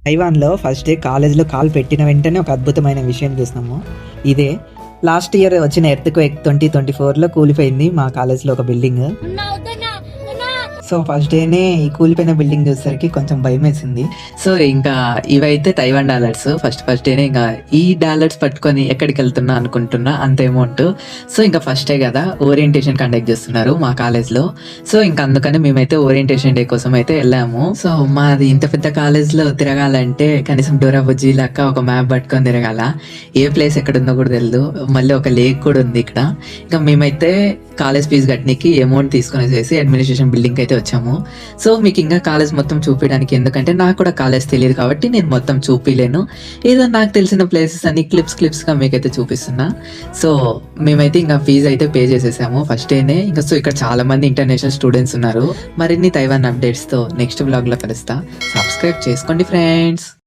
తైవాన్లో first day కాలేజ్లో call పెట్టిన వెంటనే ఒక అద్భుతమైన విషయం చూసినాము. ఇదే లాస్ట్ ఇయర్ వచ్చిన ఎర్త్క్వేక్ 2024లో కూలిపోయింది మా కాలేజ్లో ఒక బిల్డింగ్. సో ఫస్ట్ డేనే ఈ కూలిపోయిన బిల్డింగ్ చూసేసరికి కొంచెం భయం వేసింది. సో ఇంకా ఇవైతే తైవాన్ డాలర్స్. ఫస్ట్ డేనే ఇంకా ఈ డాలర్స్ పట్టుకొని ఎక్కడికి వెళ్తున్నా అనుకుంటున్నా అంత అమౌంట్. సో ఇంకా ఫస్ట్ డే కదా ఓరియంటేషన్ కండక్ట్ చేస్తున్నారు మా కాలేజ్లో. సో ఇంకా అందుకని మేమైతే ఓరియంటేషన్ డే కోసం అయితే వెళ్ళాము. సో మాది ఇంత పెద్ద కాలేజ్లో తిరగాలంటే కనీసం డోరా బుజ్జి లెక్క ఒక మ్యాప్ పట్టుకొని తిరగాల. ఏ ప్లేస్ ఎక్కడ ఉందో కూడా తెలియదు. మళ్ళీ ఒక లేక్ కూడా ఉంది ఇక్కడ. ఇంకా మేమైతే కాలేజ్ ఫీజు కట్టడానికి అమౌంట్ తీసుకునేసేసి అడ్మినిస్ట్రేషన్ బిల్డింగ్ అయితే వచ్చాము. సో మీకు ఇంకా కాలేజ్ మొత్తం చూపించడానికి, ఎందుకంటే నాకు కూడా కాలేజ్ తెలియదు కాబట్టి నేను మొత్తం చూపించలేను. ఏదో నాకు తెలిసిన ప్లేసెస్ అన్ని క్లిప్స్గా మీకైతే చూపిస్తున్నా. సో మేమైతే ఇంకా ఫీజు అయితే పే చేసేసాము ఫస్ట్ డేనే. ఇంకా సో ఇక్కడ చాలా మంది ఇంటర్నేషనల్ స్టూడెంట్స్ ఉన్నారు. మరిన్ని తైవాన్ అప్డేట్స్తో నెక్స్ట్ బ్లాగ్లో కలుస్తా. సబ్స్క్రైబ్ చేసుకోండి ఫ్రెండ్స్.